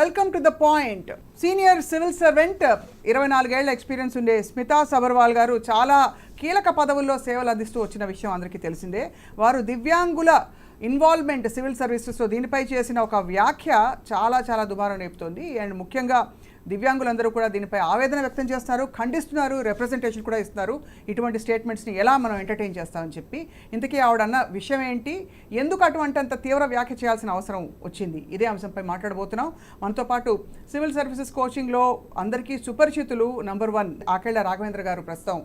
Welcome to the point. Senior civil servant 24 ఏళ్ల experience ఉండే స్మితా సబర్వాల్ గారు చాలా కీలక పదవుల్లో సేవలు అందిస్తూ వచ్చిన విషయం అందరికీ తెలిసిందే. వారు దివ్యాంగుల ఇన్వాల్వ్మెంట్ సివిల్ సర్వీసెస్లో దీనిపై చేసిన ఒక వ్యాఖ్య చాలా చాలా దుమారం రేపుతోంది. అండ్ ముఖ్యంగా దివ్యాంగులందరూ కూడా దీనిపై ఆవేదన వ్యక్తం చేస్తున్నారు, ఖండిస్తున్నారు, రిప్రజెంటేషన్ కూడా ఇస్తున్నారు. ఇటువంటి స్టేట్మెంట్స్ని ఎలా మనం ఎంటర్టైన్ చేస్తామని చెప్పి ఇంతకీ ఆవిడన్న విషయం ఏంటి, ఎందుకు అటువంటింత తీవ్ర వ్యాఖ్య చేయాల్సిన అవసరం వచ్చింది, ఇదే అంశంపై మాట్లాడబోతున్నాం. మనతో పాటు సివిల్ సర్వీసెస్ కోచింగ్లో అందరికీ సుపరిచితులు నంబర్ 1 ఆకేళ్ల రాఘవేంద్ర గారు ప్రస్తుతం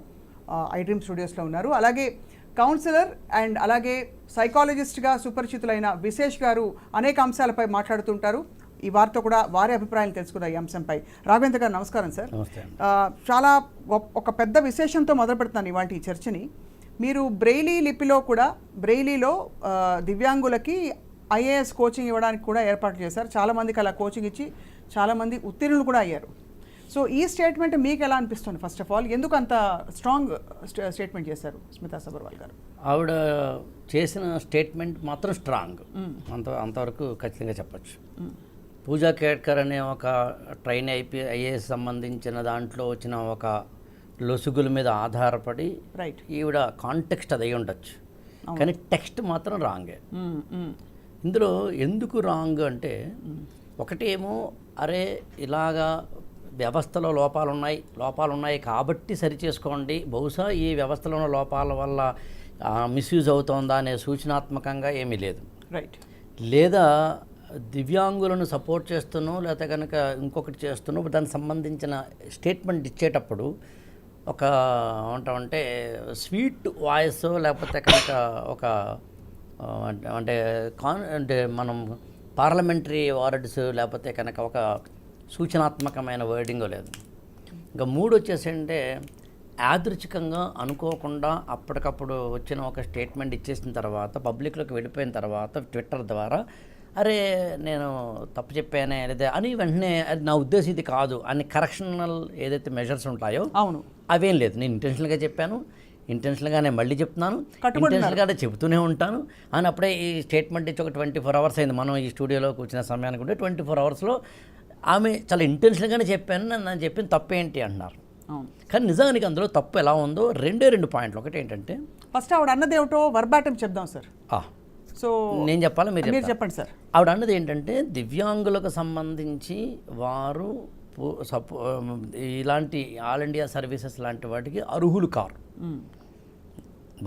ఐ డ్రీమ్ స్టూడియోస్లో ఉన్నారు. అలాగే కౌన్సిలర్ అండ్ అలాగే సైకాలజిస్ట్గా సుపరిచితులైన విశేష్ గారు అనేక అంశాలపై మాట్లాడుతుంటారు. ఈ వారితో కూడా వారి అభిప్రాయాలు తెలుసుకున్న ఈ అంశంపై. రాఘవేంద్ర గారు నమస్కారం సార్. చాలా ఒక పెద్ద విశేషంతో మొదలు పెడుతున్నాను ఇవాళ ఈ చర్చని. మీరు బ్రెయిలీ లిపిలో కూడా బ్రెయిలీలో దివ్యాంగులకి ఐఏఎస్ కోచింగ్ ఇవ్వడానికి కూడా ఏర్పాటు చేశారు. చాలామందికి అలా కోచింగ్ ఇచ్చి చాలామంది ఉత్తీర్ణులు కూడా అయ్యారు. సో ఈ స్టేట్మెంట్ మీకు ఎలా అనిపిస్తుంది? ఫస్ట్ ఆఫ్ ఆల్ ఎందుకు అంత స్ట్రాంగ్ స్టేట్మెంట్ చేశారు స్మితా సబర్వాల్ గారు? ఆవిడ చేసిన స్టేట్మెంట్ మాత్రం స్ట్రాంగ్, అంతవరకు ఖచ్చితంగా చెప్పచ్చు. పూజా కేట్కర్ అనే ఒక ట్రైన్ ఐఏఎస్ సంబంధించిన దాంట్లో వచ్చిన ఒక లొసుగుల మీద ఆధారపడి ఈవిడ కాంటెక్స్ట్ అది అయి ఉండొచ్చు, కానీ టెక్స్ట్ మాత్రం రాంగే. ఇందులో ఎందుకు రాంగ్ అంటే, ఒకటేమో అరే ఇలాగా వ్యవస్థలో లోపాలు ఉన్నాయి కాబట్టి సరిచేసుకోండి, బహుశా ఈ వ్యవస్థలో ఉన్న లోపాల వల్ల మిస్యూజ్ అవుతోందా అనే సూచనాత్మకంగా ఏమీ లేదు. రైట్. లేదా దివ్యాంగులను సపోర్ట్ చేస్తున్నావు లేకపోతే కనుక ఇంకొకటి చేస్తున్నావు, దానికి సంబంధించిన స్టేట్మెంట్ ఇచ్చేటప్పుడు ఒక ఏమంటామంటే స్వీట్ వాయిస్ లేకపోతే కనుక ఒక అంటే మనం పార్లమెంటరీ వర్డ్స్ లేకపోతే కనుక ఒక సూచనాత్మకమైన వర్డింగ్ లేదు. ఇంకా 3 వచ్చేసంటే యాదృచ్ఛికంగా అనుకోకుండా అప్పటికప్పుడు వచ్చిన ఒక స్టేట్మెంట్ ఇచ్చేసిన తర్వాత పబ్లిక్లోకి వెళ్ళిపోయిన తర్వాత ట్విట్టర్ ద్వారా అరే నేను తప్పు చెప్పానే లేదా అని వెంటనే అది నా ఉద్దేశం ఇది కాదు అని కరెక్షనల్ ఏదైతే మెజర్స్ ఉంటాయో అవును అవేం లేదు. నేను ఇంటెన్షనల్గా చెప్పాను, ఇంటెన్షనల్గానే మళ్ళీ చెప్తున్నాను, ఇంటెన్షనల్గానే చెబుతూనే ఉంటాను అని అప్పుడే ఈ స్టేట్మెంట్ ఇచ్చి ఒక 24 hours అయింది. మనం ఈ స్టూడియోలో కూర్చున్న సమయానికి ఉంటే 24 hours ఆమె చాలా ఇంటెన్షనల్గానే చెప్పాను, నన్ను చెప్పిన తప్పు ఏంటి అంటున్నారు. కానీ నిజానికి అందులో తప్పు ఎలా ఉందో 2 పాయింట్లు. ఒకటి ఏంటంటే, ఫస్ట్ ఆవిడ అన్నది ఏమిటో వర్బాటం చెప్దాం సార్. సో నేను చెప్పాలి, మీరు చెప్పండి సార్. ఆవిడ అన్నది ఏంటంటే, దివ్యాంగులకు సంబంధించి వారు ఇలాంటి ఆల్ ఇండియా సర్వీసెస్ లాంటి వాటికి అర్హులు కారు.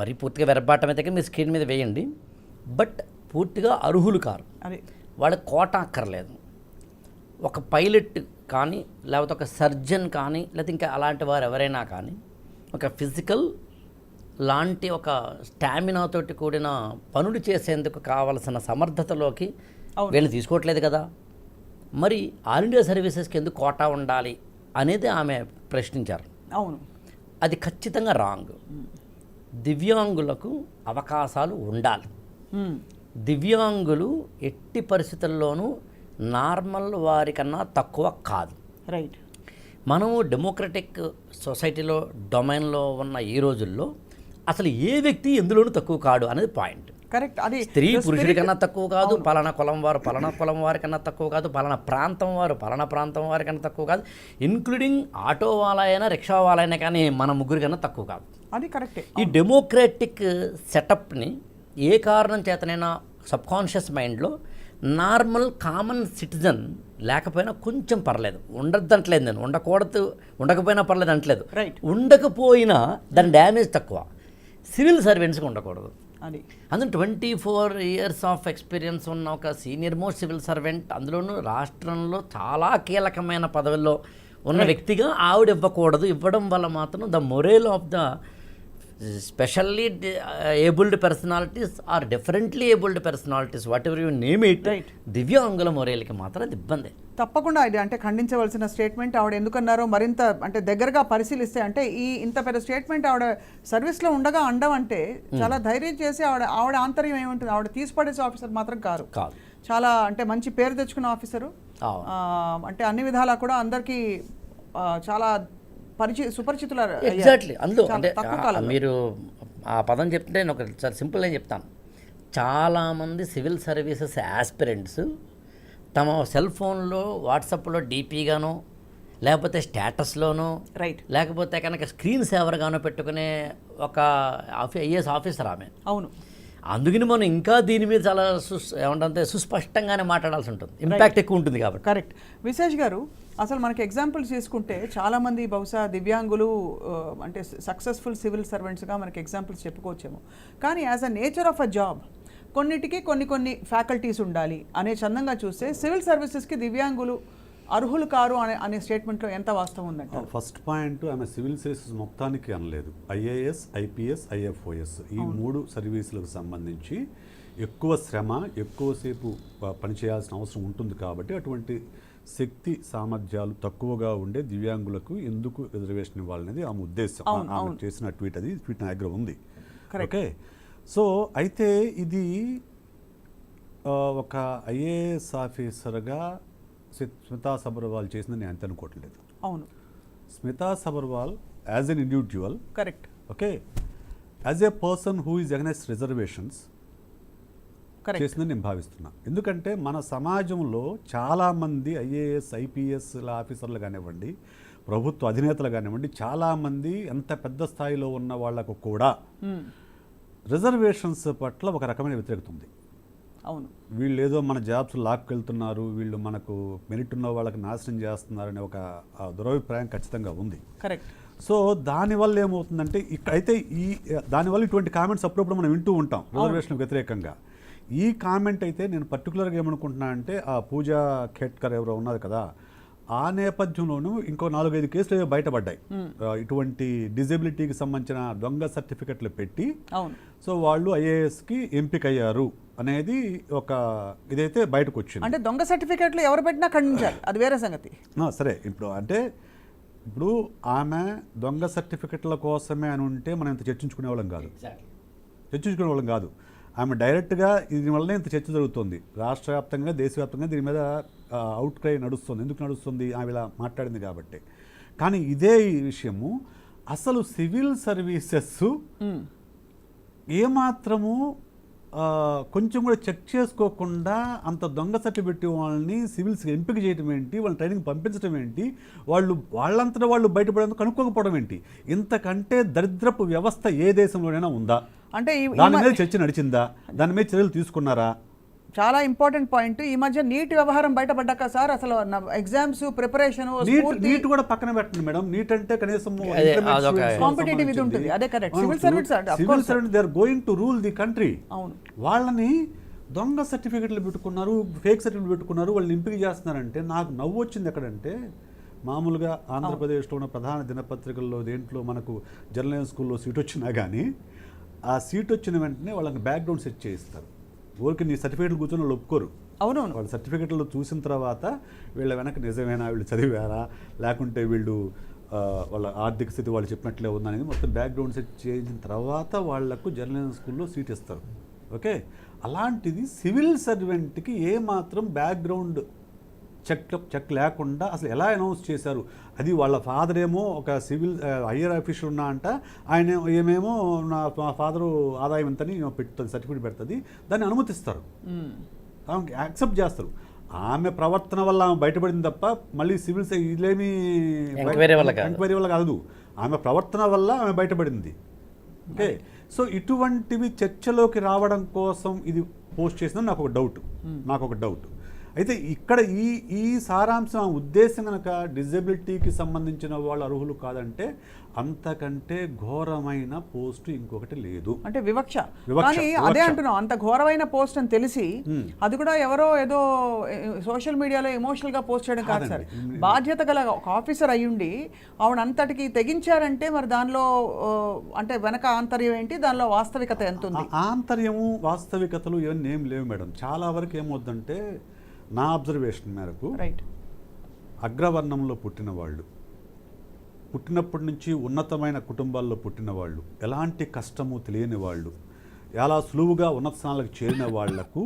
మరి పూర్తిగా వెరబాటం అయితే మీరు స్క్రీన్ మీద వేయండి, బట్ పూర్తిగా అర్హులు కారు. వాళ్ళకి కోట అక్కర్లేదు. ఒక పైలట్ కానీ లేకపోతే ఒక సర్జన్ కానీ లేకపోతే ఇంకా అలాంటి వారు ఎవరైనా కానీ ఒక ఫిజికల్ లాంటి ఒక స్టామినాతోటి కూడిన పనులు చేసేందుకు కావలసిన సమర్థతలోకి వీళ్ళని తీసుకోవట్లేదు కదా. మరి ఆల్ ఇండియా సర్వీసెస్కి ఎందుకు కోటా ఉండాలి అనేది ఆమె ప్రశ్నించారు. అవును, అది ఖచ్చితంగా రాంగ్. దివ్యాంగులకు అవకాశాలు ఉండాలి. దివ్యాంగులు ఎట్టి పరిస్థితుల్లోనూ నార్మల్ వారికన్నా తక్కువ కాదు. రైట్. మనము డెమోక్రటిక్ సొసైటీలో డొమైన్లో ఉన్న ఈ రోజుల్లో అసలు ఏ వ్యక్తి ఎందులోనూ తక్కువ కాడు అనేది పాయింట్. కరెక్ట్. అది స్త్రీ పురుషుడి కన్నా తక్కువ కాదు, పలానా కులం వారు పలానా కులం వారి కన్నా తక్కువ కాదు, పలానా ప్రాంతం వారు పలానా ప్రాంతం వారి కన్నా తక్కువ కాదు, ఇన్క్లూడింగ్ ఆటో వాళ్ళైనా రిక్షా వాళ్ళైనా కానీ మన ముగ్గురి కన్నా తక్కువ కాదు. అది కరెక్టే. ఈ డెమోక్రటిక్ సెటప్ని ఏ కారణం చేతనైనా సబ్కాన్షియస్ మైండ్లో నార్మల్ కామన్ సిటిజన్ లేకపోయినా కొంచెం పర్లేదు, ఉండద్దంటలేదు నేను, ఉండకపోయినా పర్లేదు అంటలేదు, ఉండకపోయినా దాని డ్యామేజ్ తక్కువ. సివిల్ సర్వెంట్స్కి ఉండకూడదు. అది అందులో 24 years ఆఫ్ ఎక్స్పీరియన్స్ ఉన్న ఒక సీనియర్ మోస్ట్ సివిల్ సర్వెంట్, అందులోనూ రాష్ట్రంలో చాలా కీలకమైన పదవుల్లో ఉన్న వ్యక్తిగా ఆవిడ ఇవ్వకూడదు. ఇవ్వడం వల్ల మాత్రం the morale of the specially abled personalities or differently abled personalities whatever you name it, దివ్యాంగుల మొరేల్కి మాత్రం అది ఇబ్బంది. తప్పకుండా ఇది అంటే ఖండించవలసిన స్టేట్మెంట్. ఆవిడ ఎందుకన్నారో మరింత అంటే దగ్గరగా పరిశీలిస్తే, అంటే ఇంత పెద్ద స్టేట్మెంట్ ఆవిడ సర్వీస్లో ఉండగా అండవంటే చాలా ధైర్యం చేసి ఆవిడ ఆంతర్యం ఏముంటుంది, ఆవిడ తీసిపడేసే ఆఫీసర్ మాత్రం కాదు. చాలా అంటే మంచి పేరు తెచ్చుకున్న ఆఫీసరు, అంటే అన్ని విధాలా కూడా అందరికీ చాలా సుపరిచితులు. ఎగ్జాక్ట్లీ. అందులో అంటే మీరు ఆ పదం చెప్తే నేను ఒకసారి సింపుల్గా చెప్తాను. చాలామంది సివిల్ సర్వీసెస్ యాస్పిరెంట్స్ తమ సెల్ ఫోన్లో వాట్సాప్లో డీపీగానో లేకపోతే స్టేటస్లోనో రైట్, లేకపోతే కనుక స్క్రీన్ సేవర్గానో పెట్టుకునే ఒక ఐఏఎస్ ఆఫీసర్ ఆమె. అవును. అందుకని మనం ఇంకా దీని మీద చాలా ఏమంటే సుస్పష్టంగానే మాట్లాడాల్సి ఉంటుంది, ఇంపాక్ట్ ఎక్కువ ఉంటుంది కాబట్టి. కరెక్ట్. విశేష్ గారు, అసలు మనకి ఎగ్జాంపుల్స్ తీసుకుంటే చాలామంది బహుశా దివ్యాంగులు అంటే సక్సెస్ఫుల్ సివిల్ సర్వెంట్స్గా మనకి ఎగ్జాంపుల్స్ చెప్పుకోవచ్చేమో. కానీ as a nature of a job కొన్నిటికి కొన్ని ఫ్యాకల్టీస్ ఉండాలి అనే చందంగా చూస్తే సివిల్ సర్వీసెస్కి దివ్యాంగులు అర్హులు కారు అనే స్టేట్మెంట్లో ఎంత వాస్తవం ఉందంట? ఫస్ట్ పాయింట్, ఆమె సివిల్ సర్వీసెస్ మొత్తానికి అనలేదు. ఐఏఎస్, ఐపీఎస్, ఐఎఫ్ఓఎస్ ఈ 3 సర్వీసులకు సంబంధించి ఎక్కువ శ్రమ, ఎక్కువసేపు పనిచేయాల్సిన అవసరం ఉంటుంది. కాబట్టి అటువంటి శక్తి సామర్థ్యాలు తక్కువగా ఉండే దివ్యాంగులకు ఎందుకు రిజర్వేషన్ ఇవ్వాలనేది ఆమె ఉద్దేశం. ఆమె చేసిన ట్వీట్ నా దగ్గర ఉంది. ఓకే, సో అయితే ఇది ఒక ఐఏఎస్ ఆఫీసర్గా స్మితా సబర్వాల్ చేసిందని నేను అంత అనుకోవట్లేదు. అవును, Smita Sabharwal as an individual, correct, okay, as a person who is against reservations చేసిందని నేను భావిస్తున్నా. ఎందుకంటే మన సమాజంలో చాలామంది ఐఏఎస్, ఐపీఎస్ ఆఫీసర్లు కానివ్వండి, ప్రభుత్వ అధినేతలు కానివ్వండి, చాలామంది ఎంత పెద్ద స్థాయిలో ఉన్న వాళ్లకు కూడా రిజర్వేషన్స్ పట్ల ఒక రకమైన వ్యతిరేకత ఉంది. అవును, వీళ్ళు ఏదో మన జాబ్స్ లాక్కెళ్తున్నారు, వీళ్ళు మనకు మెరిట్ ఉన్న వాళ్ళకి నాశనం చేస్తున్నారనే ఒక దురభిప్రాయం ఖచ్చితంగా ఉంది. కరెక్ట్. సో దానివల్ల ఏమవుతుందంటే అయితే దానివల్ల ఇటువంటి కామెంట్స్ అప్పుడప్పుడు మనం వింటూ ఉంటాం రిజర్వేషన్ వ్యతిరేకంగా. ఈ కామెంట్ అయితే నేను పర్టికులర్గా ఏమనుకుంటున్నా అంటే ఆ పూజా ఖేట్కర్ ఎవరో ఉన్నారు కదా, ఆ నేపథ్యంలోనూ ఇంకో 4-5 కేసులు బయటపడ్డాయి. ఇటువంటి డిజబిలిటీకి సంబంధించిన దొంగ సర్టిఫికెట్లు పెట్టి సో వాళ్ళు ఐఏఎస్కి ఎంపిక అయ్యారు అనేది ఒక ఇదైతే బయటకు వచ్చింది. అంటే దొంగ సర్టిఫికెట్లు ఎవరు పెట్టినా ఖండించాలి, అది వేరే సంగతి. సరే, ఇప్పుడు ఆమె దొంగ సర్టిఫికెట్ల కోసమే అని ఉంటే మనం ఇంత చర్చించుకునే వాళ్ళం కాదు. ఆమె డైరెక్ట్గా దీనివల్లనే ఇంత చర్చ జరుగుతుంది. రాష్ట్ర వ్యాప్తంగా, దేశవ్యాప్తంగా దీని మీద అవుట్ క్రై నడుస్తుంది. ఎందుకు నడుస్తుంది? ఆమె ఇలా మాట్లాడింది కాబట్టి. కానీ ఇదే విషయము అసలు సివిల్ సర్వీసెస్ ఏమాత్రము కొంచెం కూడా చెక్ చేసుకోకుండా అంత దొంగ సర్టిఫికెట్ వాళ్ళని సివిల్స్కి ఎంపిక చేయడం ఏంటి, వాళ్ళని ట్రైనింగ్ పంపించడం ఏంటి, వాళ్ళంతటా వాళ్ళు బయటపడేందుకు కనుక్కోకపోవడం ఏంటి? ఇంతకంటే దరిద్రపు వ్యవస్థ ఏ దేశంలోనైనా ఉందా? అంటే దాని మీద చర్చ నడిచిందా? దాని మీద చర్యలు తీసుకున్నారా? చాలా ఇంపార్టెంట్ పాయింట్. ఈ మధ్య నీట్ వ్యవహారం బయటపడ్డాక సార్ అసలు ఎగ్జామ్స్ ప్రిపరేషన్ నీట్ కూడా పక్కన పెట్టండి మేడం. నీట్ అంటే కనీసం కాంపిటేటివ్ ఇది ఉంటుంది. అదే correct. Civil service they are going to rule the country. అవును, వాళ్ళని దొంగ సర్టిఫికెట్లు పెట్టుకున్నారు, ఫేక్ సర్టిఫికెట్లు పెట్టుకున్నారు, వాళ్ళని ఎంపిక చేస్తున్నారంటే నాకు నవ్వు వచ్చింది. ఎక్కడంటే మామూలుగా ఆంధ్రప్రదేశ్లో ఉన్న ప్రధాన దినపత్రికల్లో దేంట్లో మనకు జర్నలిజం స్కూల్లో సీట్ వచ్చినా కానీ ఆ సీట్ వచ్చిన వెంటనే వాళ్ళకి బ్యాక్గ్రౌండ్ సెట్ చేయిస్తారు. ఊరికి నీ సర్టిఫికెట్లు కూర్చొని వాళ్ళు ఒప్పుకోరు. అవునవును, వాళ్ళ సర్టిఫికెట్లు చూసిన తర్వాత వీళ్ళ వెనక నిజమేనా, వీళ్ళు చదివారా, లేకుంటే వీళ్ళు వాళ్ళ ఆర్థిక స్థితి వాళ్ళు చెప్పినట్లే ఉందనేది మొత్తం బ్యాక్గ్రౌండ్ సెట్ చేసిన తర్వాత వాళ్లకు జర్నలిజం స్కూల్లో సీట్ ఇస్తారు. ఓకే, అలాంటిది సివిల్ సర్వెంట్కి ఏమాత్రం బ్యాక్గ్రౌండ్ చెక్ లేకుండా అసలు ఎలా అనౌన్స్ చేశారు? అది వాళ్ళ ఫాదర్ ఏమో ఒక సివిల్ హయ్యర్ ఆఫీసర్ ఉన్నా అంట, ఆయన ఏమేమో మా ఫాదరు ఆదాయం ఎంతని పెడుతుంది, సర్టిఫికేట్ పెడుతుంది, దాన్ని అనుమతిస్తారు, ఆమెకి యాక్సెప్ట్ చేస్తారు. ఆమె ప్రవర్తన వల్ల ఆమె బయటపడింది తప్ప మళ్ళీ సివిల్స్ ఇదేమీ ఎంక్వైరీ వల్ల కాదు, ఆమె ప్రవర్తన వల్ల ఆమె బయటపడింది. ఓకే, సో ఇటువంటివి చర్చలోకి రావడం కోసం ఇది పోస్ట్ చేసిందని నాకు ఒక డౌట్. అయితే ఇక్కడ ఈ సారాంశం ఉద్దేశం కనుక డిజబిలిటీకి సంబంధించిన వాళ్ళు అర్హులు కాదంటే అంతకంటే ఘోరమైన పోస్ట్ ఇంకొకటి లేదు. అంటే వివక్ష. కానీ అదే అంటున్నాం, అంత ఘోరమైన పోస్ట్ అని తెలిసి అది కూడా ఎవరో ఏదో సోషల్ మీడియాలో ఎమోషనల్ గా పోస్ట్ చేయడం కాదు సార్. బాధ్యత గల ఒక ఆఫీసర్ అయ్యుండి ఆవిడ అంతటికి తెగించారంటే మరి దానిలో అంటే వెనక ఆంతర్యం ఏంటి, దానిలో వాస్తవికత ఎంత ఉంది? ఆంతర్యము వాస్తవికతలు ఇవన్నీ ఏం లేవు మేడం. చాలా వరకు ఏమవుద్దంటే నా అబ్జర్వేషన్ మేరకు అగ్రవర్ణంలో పుట్టిన వాళ్ళు, పుట్టినప్పటి నుంచి ఉన్నతమైన కుటుంబాల్లో పుట్టిన వాళ్ళు, ఎలాంటి కష్టము తెలియని వాళ్ళు, ఎలా సులువుగా ఉన్నత స్థానాలకు చేరిన వాళ్లకు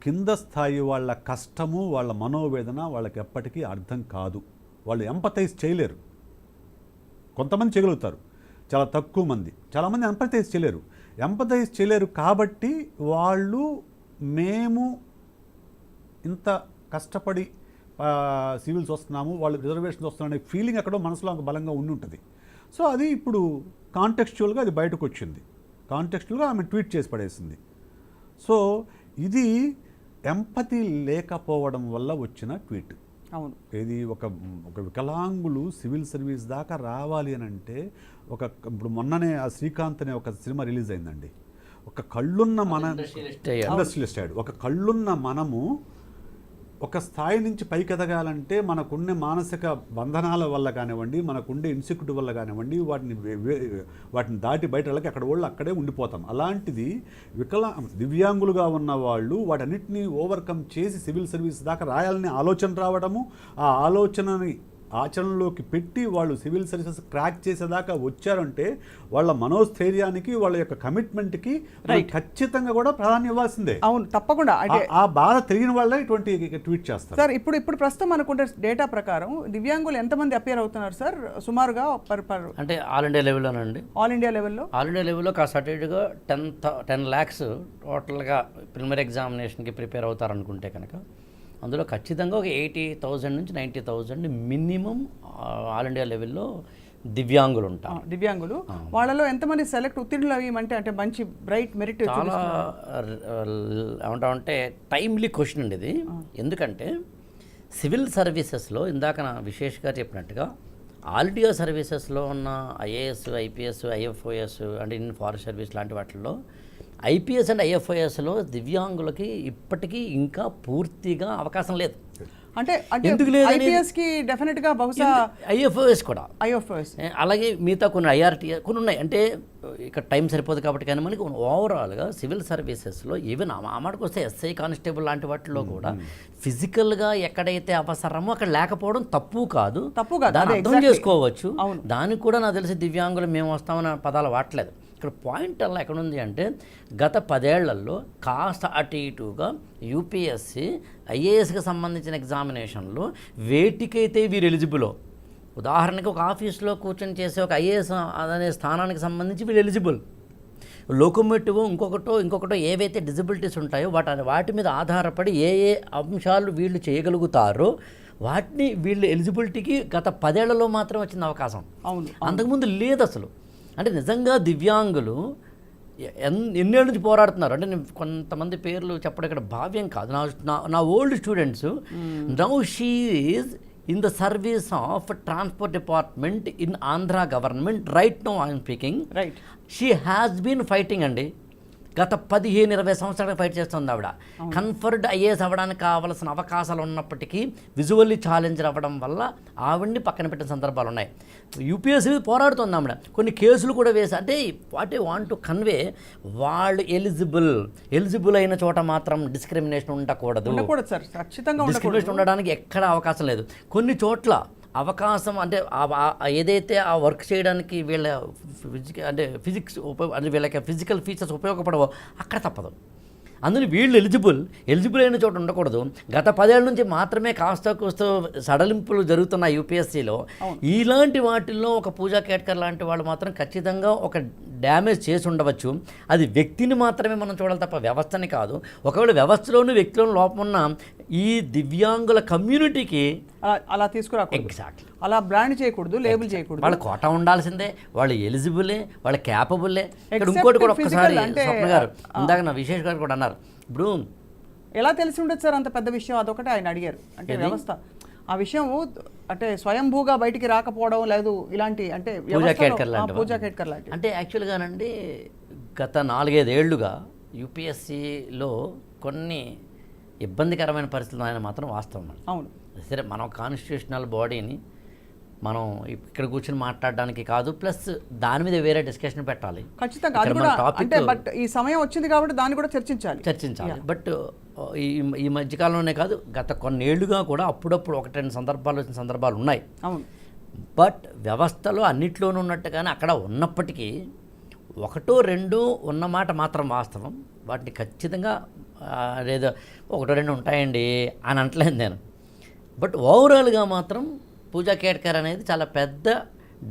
కింద స్థాయి వాళ్ళ కష్టము, వాళ్ళ మనోవేదన వాళ్ళకి ఎప్పటికీ అర్థం కాదు. వాళ్ళు ఎంపథైజ్ చేయలేరు. కొంతమంది చేయగలుగుతారు, చాలా తక్కువ మంది. చాలామంది ఎంపథైజ్ చేయలేరు కాబట్టి వాళ్ళు మేము ఇంత కష్టపడి సివిల్స్ వస్తున్నాము, వాళ్ళకి రిజర్వేషన్స్ వస్తున్నాయనే ఫీలింగ్ ఎక్కడో మనసులో అంత బలంగా ఉండి ఉంటుంది. సో అది ఇప్పుడు కాంటెక్స్చువల్గా అది బయటకు వచ్చింది, కాంటెక్స్చువల్గా ఆమె ట్వీట్ చేసి పడేసింది. సో ఇది ఎంపతి లేకపోవడం వల్ల వచ్చిన ట్వీట్. అవును, ఇది ఒక వికలాంగులు సివిల్ సర్వీస్ దాకా రావాలి అని అంటే ఇప్పుడు మొన్ననే ఆ శ్రీకాంత్ అనే ఒక సినిమా రిలీజ్ అయిందండి. ఒక కళ్ళున్న ఇండస్ట్రియలిస్ట్ అయ్యాడు. ఒక కళ్ళున్న మనము ఒక స్థాయి నుంచి పైకి ఎదగాలంటే మనకుండే మానసిక బంధనాల వల్ల కానివ్వండి, మనకుండే ఇన్సెక్యూరిటీ వల్ల కానివ్వండి, వాటిని దాటి బయట వెళ్ళకి అక్కడ వాళ్ళు అక్కడే ఉండిపోతాం. అలాంటిది దివ్యాంగులుగా ఉన్న వాళ్ళు వాటన్నిటినీ ఓవర్కమ్ చేసి సివిల్ సర్వీస్ దాకా రాయాలని ఆలోచన రావడము, ఆ ఆలోచనని ఆచరణలోకి పెట్టి వాళ్ళు సివిల్ సర్వీసెస్ క్రాక్ చేసేదాకా వచ్చారంటే వాళ్ళ మనోస్థైర్యానికి, వాళ్ళ యొక్క కమిట్మెంట్కి ఖచ్చితంగా కూడా ప్రాధాన్యం ఇవ్వాల్సిందే. అవును, తప్పకుండా. ఆ బాధ తెలియని వాళ్ళే ఇటువంటి ట్వీట్ చేస్తారు. సార్ ఇప్పుడు ప్రస్తుతం అనుకుంటే డేటా ప్రకారం దివ్యాంగులు ఎంతమంది అపియర్ అవుతున్నారు సార్ సుమారుగా? అంటే ఆల్ ఇండియా లెవెల్లోనండి. ఆల్ ఇండియా లెవెల్లో సర్టిఫికేట్గా 10 lakhs టోటల్గా ప్రిలిమినరీ ఎగ్జామినేషన్కి ప్రిపేర్ అవుతారనుకుంటే కనుక అందులో ఖచ్చితంగా ఒక 80,000 నుంచి 90,000 మినిమం ఆల్ ఇండియా లెవెల్లో దివ్యాంగులు ఉంటారు. దివ్యాంగులు వాళ్ళలో ఎంతమంది సెలెక్ట్ ఉత్తీర్ణులు అయ్యమంటే అంటే మంచి బ్రైట్ మెరిట్? చాలా ఏమంటామంటే టైమ్లీ క్వశ్చన్ అండి ఇది. ఎందుకంటే సివిల్ సర్వీసెస్లో ఇందాక నా విశేష్ గారు చెప్పినట్టుగా ఆల్ ఇండియా సర్వీసెస్లో ఉన్న ఐఏఎస్, ఐపీఎస్, ఐఎఫ్ఓఎస్ అంటే ఇండియన్ ఫారెస్ట్ సర్వీస్ లాంటి వాటిల్లో ఐపీఎస్ అండ్ ఐఎఫ్ఐఎస్లో దివ్యాంగులకి ఇప్పటికీ ఇంకా పూర్తిగా అవకాశం లేదు. అంటే ఎందుకు లేదు? ఐపీఎస్కి డెఫినెట్గా బహుశా ఐఎఫ్ఓఎస్ కూడా, ఐఎఫ్ఓఎస్ అలాగే మిగతా కొన్ని ఐఆర్టీ కొన్ని ఉన్నాయి. అంటే ఇక్కడ టైం సరిపోదు కాబట్టి కానీ మనకి ఓవరాల్గా సివిల్ సర్వీసెస్లో ఈవెన్ ఆ మాటకు వస్తే ఎస్ఐ కానిస్టేబుల్ లాంటి వాటిలో కూడా ఫిజికల్గా ఎక్కడైతే అవసరమో అక్కడ లేకపోవడం తప్పు కాదు, దాన్ని అర్థం చేసుకోవచ్చు. దానికి కూడా నాకు తెలిసి దివ్యాంగులు మేము వస్తామన్న పదాలు వాడలేదు. ఇక్కడ పాయింట్ అలా ఎక్కడ ఉంది అంటే గత 10 ఏళ్లలో కాస్త అటు ఇటుగా యూపీఎస్సి ఐఏఎస్కి సంబంధించిన ఎగ్జామినేషన్లో వేటికైతే వీరు ఎలిజిబులో, ఉదాహరణకి ఒక ఆఫీస్లో కూర్చొని చేసే ఒక ఐఏఎస్ అనే స్థానానికి సంబంధించి వీళ్ళు ఎలిజిబుల్, లోకోమోటివ్ ఇంకొకటో ఏవైతే డిజబిలిటీస్ ఉంటాయో వాటి మీద ఆధారపడి ఏ అంశాలు వీళ్ళు చేయగలుగుతారో వాటిని వీళ్ళు ఎలిజిబిలిటీకి గత 10 ఏళ్లలో మాత్రం వచ్చిన అవకాశం. అవును, అంతకుముందు లేదు అసలు. అంటే నిజంగా దివ్యాంగులు ఎన్నేళ్ళ నుంచి పోరాడుతున్నారు అంటే నేను కొంతమంది పేర్లు చెప్పడం ఇక్కడ భావ్యం కాదు. నా old students now she is in the service of transport department in Andhra government right now I'm speaking. Right, she has been fighting అండి. గత 15-20 సంవత్సరాలుగా ఫైట్ చేస్తుంది ఆవిడ. కన్ఫర్డ్ ఐఏఎస్ అవ్వడానికి కావాల్సిన అవకాశాలు ఉన్నప్పటికీ విజువల్లీ ఛాలెంజర్ అవ్వడం వల్ల ఆవిడ్ని పక్కన పెట్టిన సందర్భాలు ఉన్నాయి. యూపీఎస్సీ పోరాడుతుంది ఆవిడ, కొన్ని కేసులు కూడా వేసి. అంటే what I want to convey, వాళ్ళు ఎలిజిబుల్ అయిన చోట మాత్రం డిస్క్రిమినేషన్ ఉండకూడదు. డిస్క్రిమినేషన్ ఉండడానికి ఎక్కడ అవకాశం లేదు. కొన్ని చోట్ల అవకాశం అంటే ఏదైతే ఆ వర్క్ చేయడానికి వీళ్ళ ఫిజిక్స్ అంటే వీళ్ళకి ఫిజికల్ ఫీచర్స్ ఉపయోగపడవో అక్కడ తప్పదు. అందులో వీళ్ళు ఎలిజిబుల్ అయిన చోట ఉండకూడదు. గత 10 ఏళ్ళ నుంచి మాత్రమే కాస్త సడలింపులు జరుగుతున్న యూపీఎస్సీలో ఇలాంటి వాటిల్లో ఒక పూజా కేట్కర్ లాంటి వాళ్ళు మాత్రం ఖచ్చితంగా ఒక డ్యామేజ్ చేసి ఉండవచ్చు. అది వ్యక్తిని మాత్రమే మనం చూడాలి తప్ప వ్యవస్థని కాదు. ఒకవేళ వ్యవస్థలోనూ వ్యక్తిలోనూ లోపం ఉన్న ఈ దివ్యాంగుల కమ్యూనిటీకి అలా తీసుకురాకూడదు. ఎగ్జాక్ట్లీ అలా బ్రాండ్ చేయకూడదు, లేబుల్ చేయకూడదు. వాళ్ళ కోటా ఉండాల్సిందే, వాళ్ళు ఎలిజిబులే, వాళ్ళ క్యాపబుల్లే. ఇక్కడ ఇంకోటి కూడా ఒక్కసారి స్వప్న గారు ఇందాక నా విశేష్ గారు కూడా అన్నారు, ఇప్పుడు ఎలా తెలిసి ఉండదు సార్ అంత పెద్ద విషయం? అదొకటి ఆయన అడిగారు. అంటే వ్యవస్థ ఆ విషయం అంటే స్వయంభూగా బయటికి రాకపోవడం లేదు, ఇలాంటి అంటే పూజా కేట్కర్ లాంటి అంటే యాక్చువల్గానండి గత 4-5 ఏళ్లుగా యూపీఎస్సీలో కొన్ని ఇబ్బందికరమైన పరిస్థితులు ఆయన మాత్రం వాస్తవం. అవును, సరే మనం కాన్స్టిట్యూషనల్ బాడీని మనం ఇక్కడ కూర్చొని మాట్లాడడానికి కాదు, ప్లస్ దాని మీద వేరే డిస్కషన్ పెట్టాలి ఖచ్చితంగా. అది కూడా అంటే బట్ ఈ సమయం వచ్చింది కాబట్టి దాన్ని కూడా చర్చించాలి. బట్ ఈ మధ్యకాలంలోనే కాదు, గత కొన్నేళ్లుగా కూడా అప్పుడప్పుడు 1-2 సందర్భాలు వచ్చిన సందర్భాలు ఉన్నాయి. అవును, బట్ వ్యవస్థలో అన్నిట్లోనూ ఉన్నట్టుగానే అక్కడ ఉన్నప్పటికీ 1-2 ఉన్నమాట మాత్రం వాస్తవం. వాటిని ఖచ్చితంగా లేదా 1-2 ఉంటాయండి అని అంటలేదు నేను. బట్ ఓవరాల్గా మాత్రం పూజా కేట్కర్ అనేది చాలా పెద్ద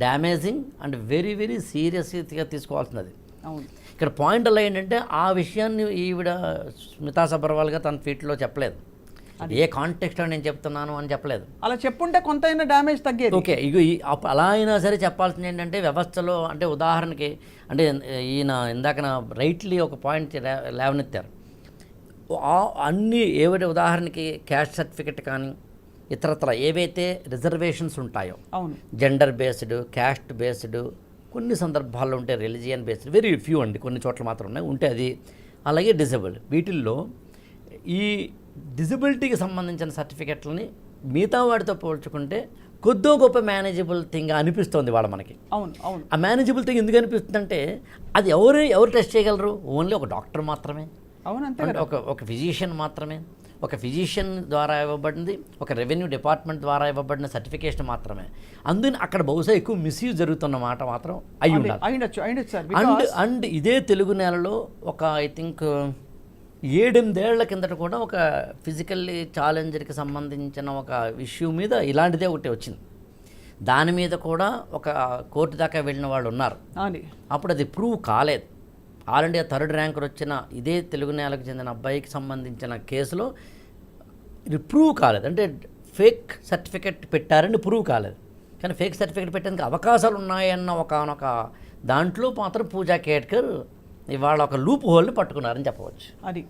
డ్యామేజింగ్ అండ్ వెరీ వెరీ సీరియస్గా తీసుకోవాల్సినది. అవును, ఇక్కడ పాయింట్ అలా ఏంటంటే ఆ విషయాన్ని ఈవిడ స్మితా సబర్వాల్గా తన ట్వీట్లో చెప్పలేదు. ఏ కాంటెక్స్ట్లో నేను చెప్తున్నాను అని చెప్పలేదు. అలా చెప్పుంటే కొంతైనా డ్యామేజ్ తగ్గేది. ఓకే, ఇగో అలా అయినా సరే చెప్పాల్సింది ఏంటంటే వ్యవస్థలో, అంటే ఉదాహరణకి అంటే ఈయన ఇందాక రైట్లీ ఒక పాయింట్ లేవనెత్తారు. అన్నీ ఏవైతే ఉదాహరణకి క్యాస్ట్ సర్టిఫికెట్ కానీ ఇతరత్ర ఏవైతే రిజర్వేషన్స్ ఉంటాయో, అవును, జెండర్ బేస్డ్, క్యాస్ట్ బేస్డ్, కొన్ని సందర్భాల్లో ఉంటే రిలీజియన్ బేస్డ్, వెరీ ఫ్యూ అండి, కొన్ని చోట్ల మాత్రం ఉన్నాయి ఉంటే అది. అలాగే డిజబుల్డ్, వీటిల్లో ఈ డిజబిలిటీకి సంబంధించిన సర్టిఫికెట్లని మిగతా వాటితో పోల్చుకుంటే కొద్దో గొప్ప మేనేజబుల్ థింగ్ అనిపిస్తుంది వాళ్ళ మనకి. అవును అవును. ఆ మేనేజబుల్ థింగ్ ఎందుకు అనిపిస్తుంది అంటే అది ఎవరు టెస్ట్ చేయగలరు? ఓన్లీ ఒక డాక్టర్ మాత్రమే, అవును, అంతే అంటే ఒక ఫిజిషియన్ మాత్రమే, ఒక ఫిజిషియన్ ద్వారా ఇవ్వబడింది, ఒక రెవెన్యూ డిపార్ట్మెంట్ ద్వారా ఇవ్వబడిన సర్టిఫికేషన్ మాత్రమే. అందుకని అక్కడ బహుశా ఎక్కువ మిస్యూజ్ జరుగుతున్న మాట మాత్రం అయి ఉండాలి. అయ్యుండొచ్చు సార్. అండ్ ఇదే తెలుగు నేలలో ఒక ఐ థింక్ 7-8 ఏళ్ల కిందట కూడా ఒక ఫిజికల్లీ ఛాలెంజర్కి సంబంధించిన ఒక ఇష్యూ మీద ఇలాంటిదే ఒకటి వచ్చింది. దాని మీద కూడా ఒక కోర్టు దాకా వెళ్ళిన వాళ్ళు ఉన్నారు. అప్పుడు అది ప్రూవ్ కాలేదు. ఆల్ ఇండియా 3rd ర్యాంకర్ వచ్చిన ఇదే తెలుగు నేలకు చెందిన అబ్బాయికి సంబంధించిన కేసులో ఇది ప్రూవ్ కాలేదు. అంటే ఫేక్ సర్టిఫికెట్ పెట్టారని ప్రూవ్ కాలేదు, కానీ ఫేక్ సర్టిఫికెట్ పెట్టేందుకు అవకాశాలు ఉన్నాయన్న ఒకనొక దాంట్లో మాత్రం పూజా కేట్కర్ ఇవాళ ఒక లూప్ హోల్ని పట్టుకున్నారని చెప్పవచ్చు. అది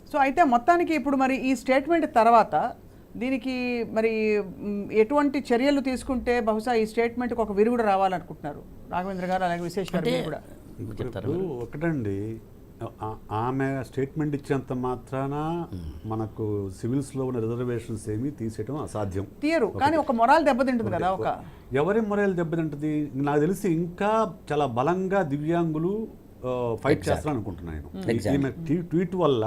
సో అయితే మొత్తానికి ఇప్పుడు మరి ఈ స్టేట్మెంట్ తర్వాత దీనికి మరి ఎటువంటి చర్యలు తీసుకుంటే బహుశా ఈ స్టేట్మెంట్కి ఒక విరుగుడు రావాలనుకుంటున్నారు రాఘవేంద్ర గారు, అలాగే విశేష్ గారు కూడా చెప్తారు? ఒకటండి, ఆమె స్టేట్మెంట్ ఇచ్చేంత మాత్రాన మనకు సివిల్స్లో ఉన్న రిజర్వేషన్స్ ఏమీ తీసేయడం అసాధ్యం. తీయరు, కానీ ఒక మొరాల్ దెబ్బతింటుంది కదా. ఒక ఎవరి మొరాల్ దెబ్బతింటుంది? నాకు తెలిసి ఇంకా చాలా బలంగా దివ్యాంగులు ఫైట్ చేస్తారని అనుకుంటున్నాను. ఈమె ట్వీట్ వల్ల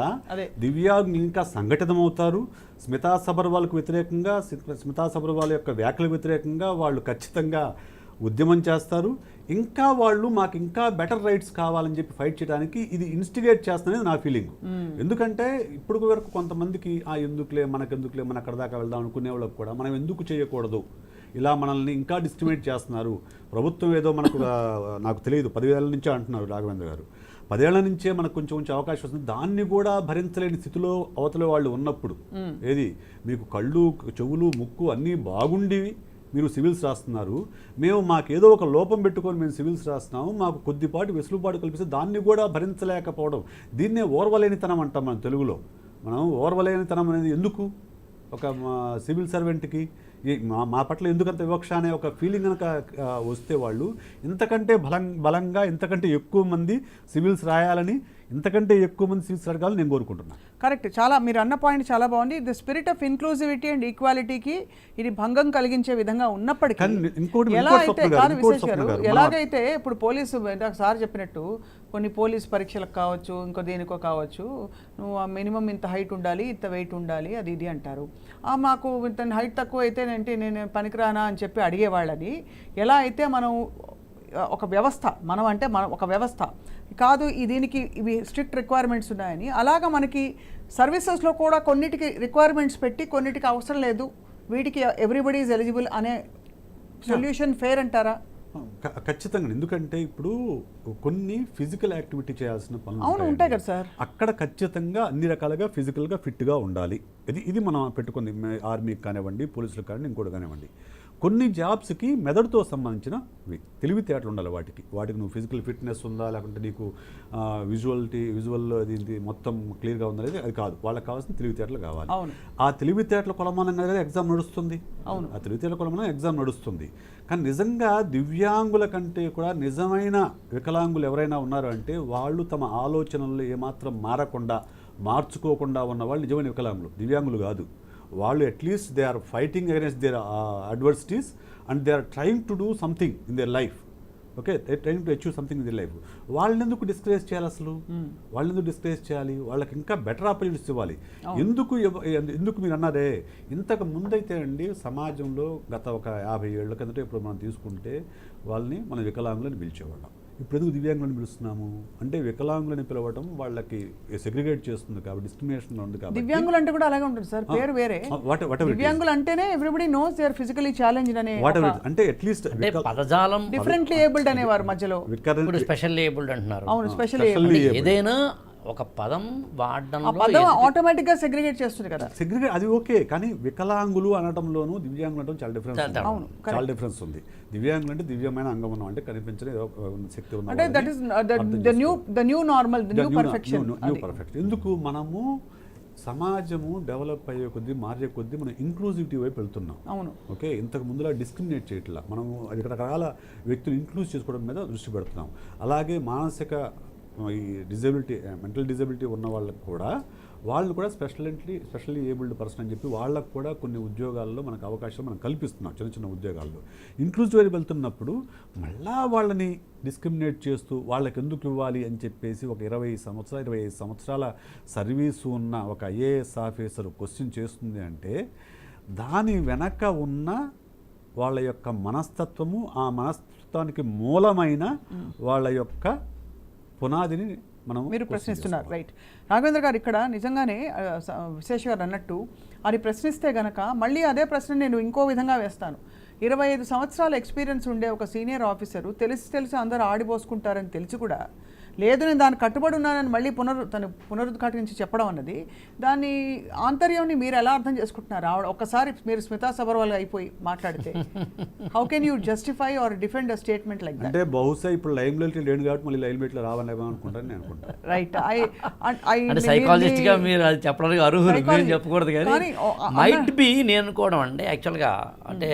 దివ్యాంగులు ఇంకా సంఘటితమవుతారు. స్మితా సబర్వాల్కు వ్యతిరేకంగా, స్మితా సబర్వాల్ యొక్క వ్యాఖ్యలకు వ్యతిరేకంగా వాళ్ళు ఖచ్చితంగా ఉద్యమం చేస్తారు. ఇంకా వాళ్ళు మాకు ఇంకా బెటర్ రైట్స్ కావాలని చెప్పి ఫైట్ చేయడానికి ఇది ఇన్స్టిగేట్ చేస్తుందనేది నా ఫీలింగ్. ఎందుకంటే ఇప్పుడు వరకు కొంతమందికి ఎందుకులే మనకెందుకులే మన అక్కడ దాకా వెళ్దాం అనుకునే వాళ్ళకి కూడా మనం ఎందుకు చేయకూడదు, ఇలా మనల్ని ఇంకా డిస్క్రిమినేట్ చేస్తున్నారు, ప్రభుత్వం ఏదో మనకు నాకు తెలియదు 10 ఏళ్ల నుంచే అంటున్నారు రాఘవేంద్ర గారు, 10 ఏళ్ల నుంచే మనకు కొంచెం అవకాశం వస్తుంది, దాన్ని కూడా భరించలేని స్థితిలో అవతల వాళ్ళు ఉన్నప్పుడు, ఏది మీకు కళ్ళు చెవులు ముక్కు అన్నీ బాగుండివి మీరు సివిల్స్ రాస్తున్నారు, మాకేదో ఒక లోపం పెట్టుకొని మేము సివిల్స్ రాస్తున్నాము, మాకు కొద్దిపాటి వెసులుబాటు కల్పిస్తే దాన్ని కూడా భరించలేకపోవడం, దీన్నే ఓర్వలేనితనం అంటాం మనం తెలుగులో. మనం ఓర్వలేనితనం అనేది ఎందుకు ఒక సివిల్ సర్వెంట్కి మా పట్ల ఎందుకంత వివక్ష అనే ఒక ఫీలింగ్ కనుక వస్తే వాళ్ళు ఇంతకంటే బలంగా ఇంతకంటే ఎక్కువ మంది సివిల్స్ రాయాలని, ఇంతకంటే ఎక్కువ మంది సివిల్స్ అడగాలని నేను కోరుకుంటున్నాను. కరెక్ట్, చాలా మీరు అన్న పాయింట్ చాలా బాగుంది. The spirit of inclusivity and ఈక్వాలిటీకి ఇది భంగం కలిగించే విధంగా ఉన్నప్పటికీ ఎలాగైతే ఇప్పుడు పోలీసు సార్ చెప్పినట్టు కొన్ని పోలీస్ పరీక్షలకు కావచ్చు, ఇంకో దేనికో కావచ్చు, నువ్వు మినిమం ఇంత హైట్ ఉండాలి, ఇంత వెయిట్ ఉండాలి, అది ఇది అంటారు. మాకు ఇంత హైట్ తక్కువ అయితే నేను పనికిరానా అని చెప్పి అడిగేవాళ్ళని, ఎలా అయితే మనం ఒక వ్యవస్థ, మనం ఒక వ్యవస్థ కాదు, దీనికి ఇవి స్ట్రిక్ట్ రిక్వైర్మెంట్స్ ఉన్నాయని, అలాగా మనకి సర్వీసెస్లో కూడా కొన్నిటికి రిక్వైర్మెంట్స్ పెట్టి కొన్నిటికి అవసరం లేదు, వీటికి ఎవ్రీబడి ఈజ్ ఎలిజిబుల్ అనే సొల్యూషన్ ఫేర్ అంటారా? ఖచ్చితంగా. ఎందుకంటే ఇప్పుడు కొన్ని ఫిజికల్ యాక్టివిటీ చేయాల్సిన పనులు ఉంటాయి కదా సార్, అక్కడ ఖచ్చితంగా అన్ని రకాలుగా ఫిజికల్గా ఫిట్గా ఉండాలి. ఇది మనం పెట్టుకుంది, ఆర్మీకి కానివ్వండి, పోలీసులకు కానివ్వండి, ఇంకోటి కానివ్వండి. కొన్ని జాబ్స్కి మెదడుతో సంబంధించిన తెలివితేటలు ఉండాలి. వాటికి నువ్వు ఫిజికల్ ఫిట్నెస్ ఉందా, లేకుంటే నీకు విజువల్ అది మొత్తం క్లియర్గా ఉందనేది అది కాదు. వాళ్ళకి కావాల్సిన తెలివితేటలు కావాలి. ఆ తెలివితేటల కొలమానంగా ఎగ్జామ్ నడుస్తుంది. ఆ తెలివితేటల కొలమానం ఎగ్జామ్ నడుస్తుంది. కానీ నిజంగా దివ్యాంగుల కంటే కూడా నిజమైన వికలాంగులు ఎవరైనా ఉన్నారు అంటే వాళ్ళు తమ ఆలోచనల్లో ఏమాత్రం మార్చుకోకుండా ఉన్న వాళ్ళు నిజమైన వికలాంగులు, దివ్యాంగులు కాదు. వాళ్ళు at least they are fighting against their adversities and they are trying to do something in their life. Okay, they trying to achieve something in their life. వాళ్ళని ఎందుకు డిస్కరేజ్ చేయాలి? అసలు వాళ్ళని ఎందుకు డిస్కరేజ్ చేయాలి? వాళ్ళకి ఇంకా బెటర్ ఆపర్చునిటీస్ ఇవ్వాలి. ఎందుకు మీరు అన్నారే, ఇంతకు ముందైతే అండి సమాజంలో గత ఒక 50 ఏళ్ల కిందట ఇప్పుడు మనం తీసుకుంటే వాళ్ళని మనం వికలాంగులని పిలిచేవాళ్ళం. ఇప్పుడు ఎందుకు దివ్యాంగులను పిలుస్తున్నాము అంటే వికలాంగులని పిలవడం వాళ్ళకి సెగ్రిగేట్ చేస్తుంది కాబట్టి, డిస్క్రిమినేషన్ ఉంది కాబట్టి. దివ్యాంగులు అంటే కూడా అలాగే ఉంటుంది సార్, పేరు వేరే. దివ్యాంగులు అంటేనే everybody knows they are physically challenged అనే అంటే అట్లీస్ట్ పదజాలం డిఫరెంట్లీ ఏబుల్డ్ అనేవారు మధ్యలో, ఇప్పుడు స్పెషల్లీ ఏబుల్డ్ అంటున్నారు. అవును, స్పెషల్లీ ఏదైనా ఒక పదం ఆ వాడడంలో పదం ఆటోమేటిక్గా సెగ్రిగేట్ చేస్తుంది కదా. సెగ్రిగేట్ అది ఓకే, కానీ వికలాంగులు అనటంలోనూ దివ్యాంగులు అనడం చాలా డిఫరెన్స్ ఉంది. అవును, చాలా డిఫరెన్స్ ఉంది. దివ్యాంగులు అంటే దివ్యమైన అంగం ఉన్నాం అంటే కనిపించని ఏదో శక్తి ఉన్న అంటే that is the new normal, the new perfection. New perfect. ఎందుకు మనము సమాజము డెవలప్ అయ్యే కొద్దీ మారే కొద్దీ మనం ఇంక్లూజివిటీ వైపు వెళ్తున్నాం. అవును, ఓకే, ఇంతకు ముందులా డిస్క్రిమినేట్ చేయట్లా, మనము రకరకాల వ్యక్తులు ఇంక్లూజ్ చేసుకోవడం మీద దృష్టి పెడుతున్నాం. అలాగే మానసిక ఈ డిజబిలిటీ, మెంటల్ డిజబిలిటీ ఉన్న వాళ్ళకు కూడా వాళ్ళు కూడా స్పెషల్లీ ఏబుల్డ్ పర్సన్ అని చెప్పి వాళ్ళకు కూడా కొన్ని ఉద్యోగాల్లో మనకు అవకాశాలు మనం కల్పిస్తున్నాం, చిన్న చిన్న ఉద్యోగాల్లో. ఇంక్లూజివ్ వైపు వెళ్తున్నప్పుడు మళ్ళా వాళ్ళని డిస్క్రిమినేట్ చేస్తూ వాళ్ళకి ఎందుకు ఇవ్వాలి అని చెప్పేసి ఒక 25 సంవత్సరాల సర్వీసు ఉన్న ఒక ఐఏఎస్ ఆఫీసర్ క్వశ్చన్ చేస్తుంది అంటే దాని వెనక ఉన్న వాళ్ళ యొక్క మనస్తత్వము, ఆ మనస్తత్వానికి మూలమైన వాళ్ళ యొక్క పునాదిని మీరు ప్రశ్నిస్తున్నారు. రైట్ రాఘవేంద్ర గారు, ఇక్కడ నిజంగానే విశేష్ గారు అన్నట్టు అది ప్రశ్నిస్తే గనక మళ్ళీ అదే ప్రశ్న నేను ఇంకో విధంగా వేస్తాను. 25 సంవత్సరాల ఎక్స్పీరియన్స్ ఉండే ఒక సీనియర్ ఆఫీసరు తెలిసి అందరూ ఆడిపోసుకుంటారని తెలిసి కూడా లేదు నేను దాన్ని కట్టుబడి ఉన్నానని మళ్ళీ పునరుద్ఘాటించి చెప్పడం అన్నది, దాని ఆంతర్యంని మీరు ఎలా అర్థం చేసుకుంటున్నారు? ఆవిడ ఒక్కసారి మీరు స్మితా సబర్వాల్ అయిపోయి మాట్లాడితే how can you justify are defend a statement like that? అంటే బహుశా ఇప్పుడు లైమ్ లైట్ లేడు కాబట్టి మళ్ళీ లైమ్ లైట్లో రావాలేమో అనుకుంటాను నేను అనుకుంటాను. రైట్, అంటే సైకాలజిస్ట్గా మీరు అది చెప్పడానికి అర్హులు, మీరు చెప్పకూడదు. కానీ మైట్ బి నేను అనుకోవడం అండి యాక్చువల్గా. అంటే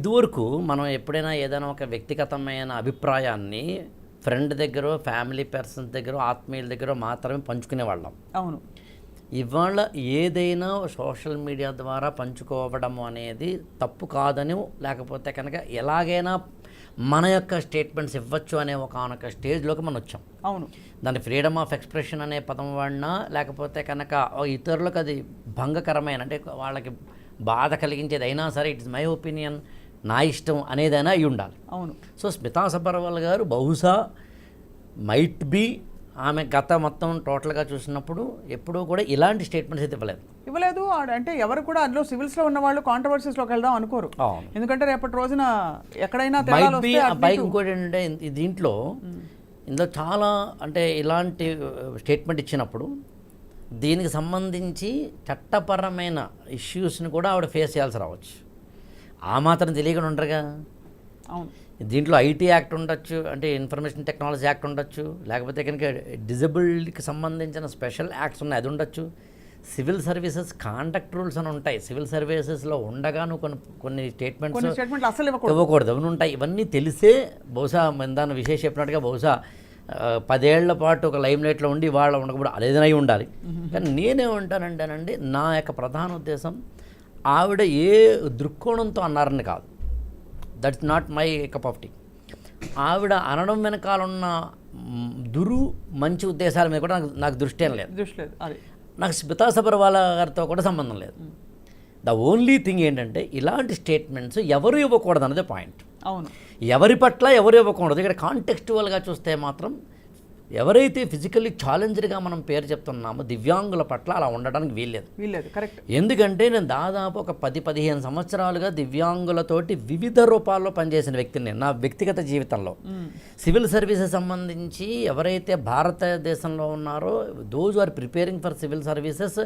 ఇదివరకు మనం ఎప్పుడైనా ఏదైనా ఒక వ్యక్తిగతమైన అభిప్రాయాన్ని ఫ్రెండ్ దగ్గర, ఫ్యామిలీ పర్సన్స్ దగ్గర, ఆత్మీయుల దగ్గర మాత్రమే పంచుకునేవాళ్ళం. అవును, ఇవాళ ఏదైనా సోషల్ మీడియా ద్వారా పంచుకోవడం అనేది తప్పు కాదని, లేకపోతే కనుక ఎలాగైనా మన యొక్క స్టేట్మెంట్స్ ఇవ్వచ్చు అనే ఒక స్టేజ్లోకి మనం వచ్చాం. అవును, దాన్ని ఫ్రీడమ్ ఆఫ్ ఎక్స్ప్రెషన్ అనే పదం వాడినా, లేకపోతే కనుక ఇతరులకు అది భంగకరమైన, అంటే వాళ్ళకి బాధ కలిగించేది అయినా సరే ఇట్స్ మై ఒపీనియన్, నా ఇష్టం అనేదైనా అయి ఉండాలి. అవును. సో స్మితా సబర్వాల్ గారు బహుశా మైట్ బి ఆమె గత మొత్తం టోటల్గా చూసినప్పుడు ఎప్పుడూ కూడా ఇలాంటి స్టేట్మెంట్స్ అయితే ఇవ్వలేదు. అంటే ఎవరు కూడా అందులో సివిల్స్లో ఉన్న వాళ్ళు కాంట్రవర్సీస్లోకి వెళ్దాం అనుకోరు. ఎందుకంటే రేపటి రోజున ఎక్కడైనా పైకి ఇంకోటి ఏంటంటే దీంట్లో ఇందులో చాలా అంటే ఇలాంటి స్టేట్మెంట్ ఇచ్చినప్పుడు దీనికి సంబంధించి చట్టపరమైన ఇష్యూస్ని కూడా ఆవిడ ఫేస్ చేయాల్సి రావచ్చు. ఆ మాత్రం తెలియకుండా ఉండరుగా. అవును, దీంట్లో ఐటీ యాక్ట్ ఉండొచ్చు, అంటే ఇన్ఫర్మేషన్ టెక్నాలజీ యాక్ట్ ఉండొచ్చు, లేకపోతే కనుక డిజబిలిటీకి సంబంధించిన స్పెషల్ యాక్ట్స్ ఉన్నాయి, అది ఉండొచ్చు. సివిల్ సర్వీసెస్ కాండక్ట్ రూల్స్ అని ఉంటాయి. సివిల్ సర్వీసెస్లో ఉండగా నువ్వు కొన్ని స్టేట్మెంట్స్ అసలు ఇవ్వకూడదు అని ఉంటాయి. ఇవన్నీ తెలిసే బహుశా దాన్ని విశేష చెప్పినట్టుగా బహుశా 10 ఏళ్ల పాటు ఒక లైమ్ లైట్లో ఉండి వాళ్ళ ఉండకపోతే అదేదైనా అయి ఉండాలి. కానీ నేనేమంటానంటేనండి, నా యొక్క ప్రధాన ఉద్దేశం ఆవిడ ఏ దృక్కోణంతో అన్నారని కాదు, that's not my cup of tea. ఆవిడ అనడం వెనకాలన్న మంచి ఉద్దేశాల మీద కూడా నాకు దృష్టి ఏం లేదు. నాకు స్మితా సబర్వాల్ గారితో కూడా సంబంధం లేదు. ద ఓన్లీ థింగ్ ఏంటంటే ఇలాంటి స్టేట్మెంట్స్ ఎవరు ఇవ్వకూడదు అన్నదే పాయింట్. అవును, ఎవరి పట్ల ఎవరు ఇవ్వకూడదు. ఇక్కడ కాంటెక్స్చువల్గా చూస్తే మాత్రం ఎవరైతే ఫిజికల్లీ ఛాలెంజ్డ్గా మనం పేరు చెప్తున్నామో దివ్యాంగుల పట్ల అలా ఉండడానికి వీల్లేదు. కరెక్ట్. ఎందుకంటే నేను దాదాపు ఒక 10-15 సంవత్సరాలుగా దివ్యాంగులతోటి వివిధ రూపాల్లో పనిచేసిన వ్యక్తిని నేను నా వ్యక్తిగత జీవితంలో. సివిల్ సర్వీసెస్ సంబంధించి ఎవరైతే భారతదేశంలో ఉన్నారో those are preparing for civil services,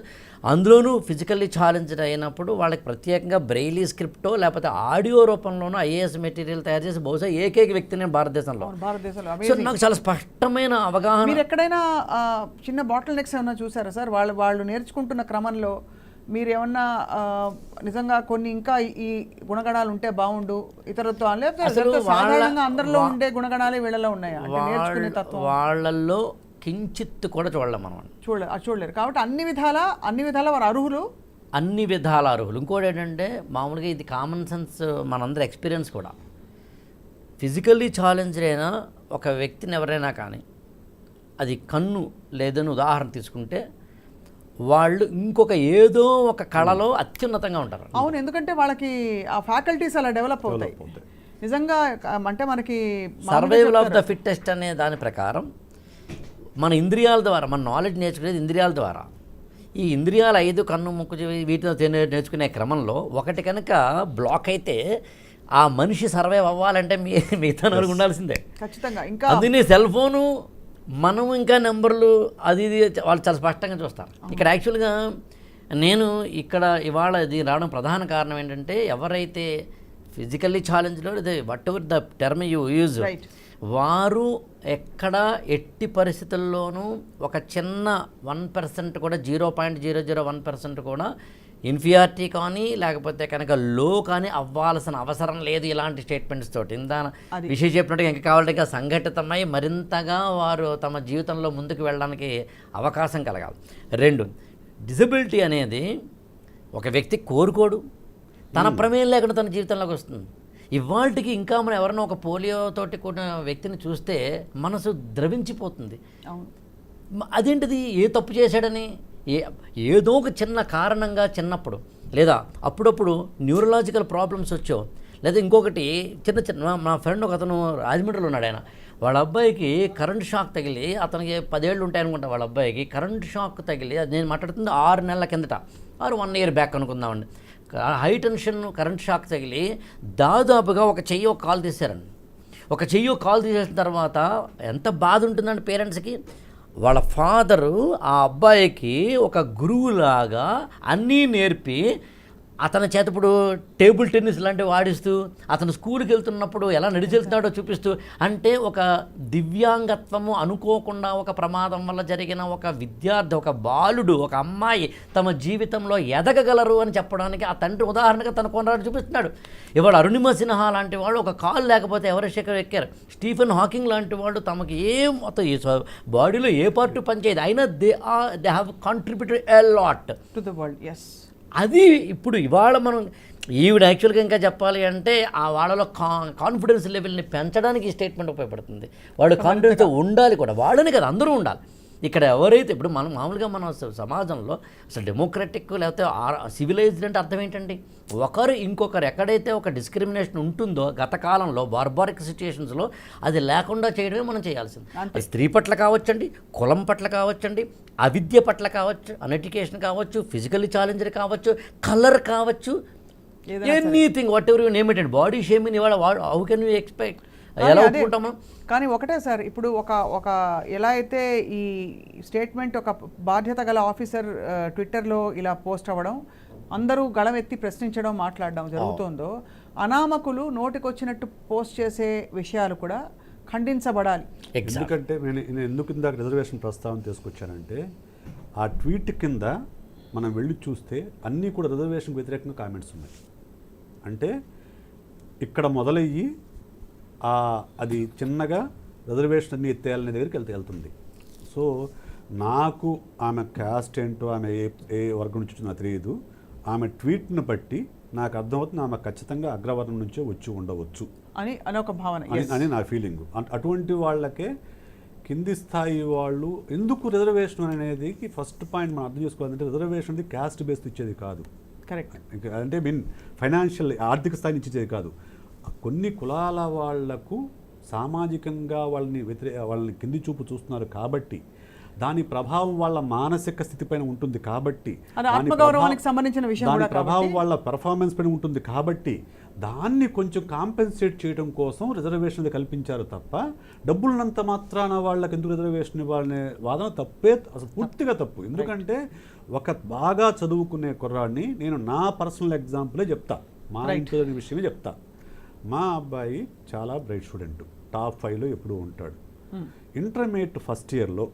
అందులోనూ ఫిజికల్లీ ఛాలెంజ్డ్ అయినప్పుడు వాళ్ళకి ప్రత్యేకంగా బ్రెయిలీ స్క్రిప్టో లేకపోతే ఆడియో రూపంలోనూ ఐఏఎస్ మెటీరియల్ తయారు చేసి బహుశా ఏకైక వ్యక్తిని భారతదేశంలో. సో నాకు చాలా స్పష్టమైన అవగాహన. మీరు ఎక్కడైనా చిన్న బాటిల్ నెక్స్ ఏమన్నా చూసారా సార్? వాళ్ళు నేర్చుకుంటున్న క్రమంలో మీరు ఏమన్నా నిజంగా కొన్ని ఇంకా ఈ గుణగణాలు ఉంటే బాగుండు ఇతరులతో, సాధారణంగా అందరిలో ఉండే గుణగణాలే వీళ్ళలో ఉన్నాయా? నేర్చుకునే తత్వం వాళ్ళల్లో కించిత్ కూడా చూడలేం మనం. చూడలేరు. కాబట్టి అన్ని విధాల వారు అర్హులు. అన్ని విధాల అర్హులు. ఇంకోటి ఏంటంటే మామూలుగా ఇది కామన్ సెన్స్ మనందరి ఎక్స్పీరియన్స్ కూడా. ఫిజికల్లీ ఛాలెంజ్డ్ అయిన ఒక వ్యక్తిని ఎవరైనా కానీ, అది కన్ను లేదని ఉదాహరణ తీసుకుంటే, వాళ్ళు ఇంకొక ఏదో ఒక కళలో అత్యున్నతంగా ఉంటారు. అవును, ఎందుకంటే వాళ్ళకి ఆ ఫ్యాకల్టీస్ అలా డెవలప్ అవుతాయి నిజంగా. అంటే మనకి సర్వైవల్ ఆఫ్ ద ఫిట్టెస్ట్ అనే దాని ప్రకారం మన ఇంద్రియాల ద్వారా, మన నాలెడ్జ్ నేర్చుకునేది ఇంద్రియాల ద్వారా. ఈ ఇంద్రియాలు 5 కన్ను ముక్కు వీటితో నేర్చుకునే క్రమంలో ఒకటి కనుక బ్లాక్ అయితే ఆ మనిషి సర్వైవ్ అవ్వాలంటే మిగతా నలుగు ఉండాల్సిందే ఖచ్చితంగా. ఇంకా అందుకని సెల్ ఫోను మనం ఇంకా నెంబర్లు అది ఇది వాళ్ళు చాలా స్పష్టంగా చూస్తారు. ఇక్కడ యాక్చువల్గా నేను ఇక్కడ ఇవాళ ఇది రావడం ప్రధాన కారణం ఏంటంటే, ఎవరైతే ఫిజికల్లీ ఛాలెంజ్లో లేదా what ever the term you use, వారు ఎక్కడ ఎట్టి పరిస్థితుల్లోనూ ఒక చిన్న 1% కూడా 0.001% కూడా ఇన్ఫియారిటీ కానీ లేకపోతే కనుక లో కానీ అవ్వాల్సిన అవసరం లేదు ఇలాంటి స్టేట్మెంట్స్ తోటి. ఇందా విషయం చెప్పినట్టుగా ఇంకా కావాలంటే ఇంకా సంఘటితమై మరింతగా వారు తమ జీవితంలో ముందుకు వెళ్ళడానికి అవకాశం కలగాలి. 2, డిజబిలిటీ అనేది ఒక వ్యక్తి కోరుకోడు, తన ప్రమేయం లేకుండా తన జీవితంలోకి వస్తుంది. ఇవాళకి ఇంకా మనం ఎవరైనా ఒక పోలియోతోటి కూడిన వ్యక్తిని చూస్తే మనసు ద్రవించిపోతుంది. అదేంటిది, ఏ తప్పు చేశాడని, ఏదో ఒక చిన్న కారణంగా చిన్నప్పుడు లేదా అప్పుడప్పుడు న్యూరలాజికల్ ప్రాబ్లమ్స్ వచ్చో, లేదా ఇంకొకటి చిన్న చిన్న మా ఫ్రెండ్ ఒక అతను రాజమండ్రిలో ఉన్నాడు. ఆయన వాళ్ళ అబ్బాయికి కరెంట్ షాక్ తగిలి, అతనికి 10 ఏళ్ళు ఉంటాయనుకుంటా, వాళ్ళ అబ్బాయికి కరెంట్ షాక్ తగిలి, అది నేను మాట్లాడుతుంది 6 నెలల కిందట, 1 ఇయర్ బ్యాక్ అనుకుందామండి. హై టెన్షన్ కరెంట్ షాక్ తగిలి దాదాపుగా ఒక చెయ్యి ఒక కాలు తీశారండి. ఒక చెయ్యి ఒక కాలు తీసేసిన తర్వాత ఎంత బాధ ఉంటుందండి పేరెంట్స్కి. వాళ్ళ ఫాదరు ఆ అబ్బాయికి ఒక గురువులాగా అన్నీ నేర్పి అతని చేత ఇప్పుడు టేబుల్ టెన్నిస్ లాంటివి ఆడిస్తూ, అతను స్కూల్కి వెళ్తున్నప్పుడు ఎలా నడిచెళ్తున్నాడో చూపిస్తూ, అంటే ఒక దివ్యాంగత్వము అనుకోకుండా ఒక ప్రమాదం వల్ల జరిగిన ఒక విద్యార్థి, ఒక బాలుడు, ఒక అమ్మాయి తమ జీవితంలో ఎదగగలరు అని చెప్పడానికి ఆ తండ్రి ఉదాహరణగా తన కొనరాడు చూపిస్తున్నాడు. ఇవాళ అరుణిమ సిన్హా లాంటి వాళ్ళు ఒక కాలు లేకపోతే ఎవరెస్ట్ ఎక్కారు. స్టీఫెన్ హాకింగ్ లాంటి వాళ్ళు తమకి మొత్తం ఈ బాడీలో ఏ పార్ట్ పనిచేయదు, అయినా they have contributed a lot to the world. Yes, అది ఇప్పుడు ఇవాళ మనం ఈవిడ యాక్చువల్గా ఇంకా చెప్పాలి అంటే ఆ వాళ్ళలో కాన్ఫిడెన్స్ లెవెల్ని పెంచడానికి ఈ స్టేట్మెంట్ ఉపయోగపడుతుంది. వాళ్ళు కాన్ఫిడెన్స్ ఉండాలి కూడా, వాళ్ళని కదా అందరూ ఉండాలి. ఇక్కడ ఎవరైతే ఇప్పుడు మనం మామూలుగా మన సమాజంలో అసలు డెమోక్రటిక్ లేకపోతే సివిలైజ్డ్ అంటే అర్థం ఏంటండి, ఒకరు ఇంకొకరు ఎక్కడైతే ఒక డిస్క్రిమినేషన్ ఉంటుందో గత కాలంలో బార్బారిక్ సిచ్యుయేషన్స్లో అది లేకుండా చేయడమే మనం చేయాల్సింది. అది స్త్రీ పట్ల కావచ్చండి, కులం పట్ల కావచ్చండి, అవిద్య పట్ల కావచ్చు, అన్ఎడ్యుకేషన్ కావచ్చు, ఫిజికల్లీ ఛాలెంజర్ కావచ్చు, కలర్ కావచ్చు, anything what ever you name it. Body shaming ఇవాళ హౌ కెన్ యూ ఎక్స్పెక్ట్, ఎలా ఒప్పుకుంటాము? కానీ ఒకటే సార్, ఇప్పుడు ఒక ఎలా అయితే ఈ స్టేట్మెంట్ ఒక బాధ్యత గల ఆఫీసర్ ట్విట్టర్లో ఇలా పోస్ట్ అవ్వడం, అందరూ గళం ఎత్తి ప్రశ్నించడం, మాట్లాడడం జరుగుతుందో, అనామకులు నోటికొచ్చినట్టు పోస్ట్ చేసే విషయాలు కూడా ఖండించబడాలి. ఎందుకంటే నేను ఎందుకు ఇందాక రిజర్వేషన్ ప్రస్తావన తీసుకొచ్చానంటే, ఆ ట్వీట్ కింద మనం వెళ్ళి చూస్తే అన్నీ కూడా రిజర్వేషన్కి వ్యతిరేకంగా కామెంట్స్ ఉన్నాయి. అంటే ఇక్కడ మొదలయ్యి అది చిన్నగా రిజర్వేషన్ అన్ని ఎత్తేయాలనే దగ్గరికి వెళ్తుంది. సో నాకు ఆమె క్యాస్ట్ ఏంటో, ఆమె ఏ వర్గం నుంచి నాకు తెలియదు. ఆమె ట్వీట్ను బట్టి నాకు అర్థమవుతుంది ఆమె ఖచ్చితంగా అగ్రవర్ణం నుంచే వచ్చి ఉండవచ్చు అని ఒక భావన అని నా ఫీలింగ్. అటువంటి వాళ్ళకే కింది స్థాయి వాళ్ళు ఎందుకు రిజర్వేషన్ అనేది ఫస్ట్ పాయింట్ మనం అర్థం చేసుకోవాలంటే, రిజర్వేషన్ అనేది క్యాస్ట్ బేస్డ్ ఇచ్చేది కాదు. కరెక్ట్. అంటే ఫైనాన్షియల్ ఆర్థిక స్థాయిని ఇచ్చేది కాదు. కొన్ని కులాల వాళ్లకు సామాజికంగా వాళ్ళని కింది చూపు చూస్తున్నారు కాబట్టి, దాని ప్రభావం వాళ్ళ మానసిక స్థితి పైన ఉంటుంది కాబట్టి, దాని ప్రభావం వాళ్ళ పెర్ఫార్మెన్స్ పైన ఉంటుంది కాబట్టి, దాన్ని కొంచెం కాంపెన్సేట్ చేయడం కోసం రిజర్వేషన్ కల్పించారు తప్ప, డబ్బులున్నంత మాత్రాన వాళ్ళకి ఎందుకు రిజర్వేషన్ ఇవ్వాలనే వాదన తప్పే, అసలు పూర్తిగా తప్పు. ఎందుకంటే ఒక బాగా చదువుకునే కుర్రాడిని నేను నా పర్సనల్ ఎగ్జాంపులే చెప్తా, మా ఇంట్లో విషయమే చెప్తా. మా అబ్బాయి చాలా బ్రైట్ స్టూడెంట్, టాప్ 5లో ఎప్పుడూ ఉంటాడు. ఇంటర్మీడియట్ ఫస్ట్ ఇయర్లో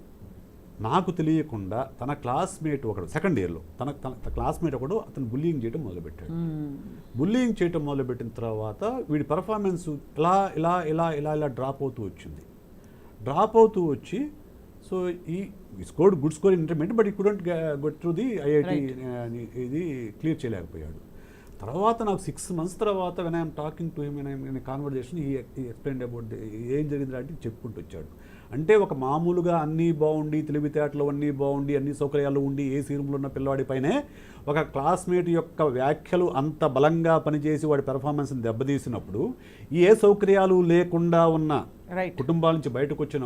నాకు తెలియకుండా తన క్లాస్మేట్ ఒకడు, సెకండ్ ఇయర్లో తన క్లాస్మేట్ ఒకడు అతను బుల్లింగ్ చేయడం మొదలుపెట్టాడు. బుల్లింగ్ చేయడం మొదలుపెట్టిన తర్వాత వీడి పర్ఫార్మెన్స్ ఇలా ఇలా ఇలా ఇలా ఇలా డ్రాప్ అవుతూ వచ్చి so he scored good score in intermediate, but he couldn't get through the IIT, ఇది క్లియర్ చేయలేకపోయాడు. తర్వాత నాకు 6 months తర్వాత when I'm talking to him in conversation he explain about ఏం జరిగింది అంటే చెప్పుకుంటూ వచ్చాడు. అంటే ఒక మామూలుగా అన్నీ బాగుండి, తెలివితేటలు అన్నీ బాగుండి, అన్ని సౌకర్యాలు ఉండి ఏసీ రూమ్లో ఉన్న పిల్లవాడిపైనే ఒక క్లాస్మేట్ యొక్క వ్యాఖ్యలు అంత బలంగా పనిచేసి వాడి పెర్ఫార్మెన్స్ని దెబ్బతీసినప్పుడు, ఏ సౌకర్యాలు లేకుండా ఉన్న కుటుంబాల నుంచి బయటకు వచ్చిన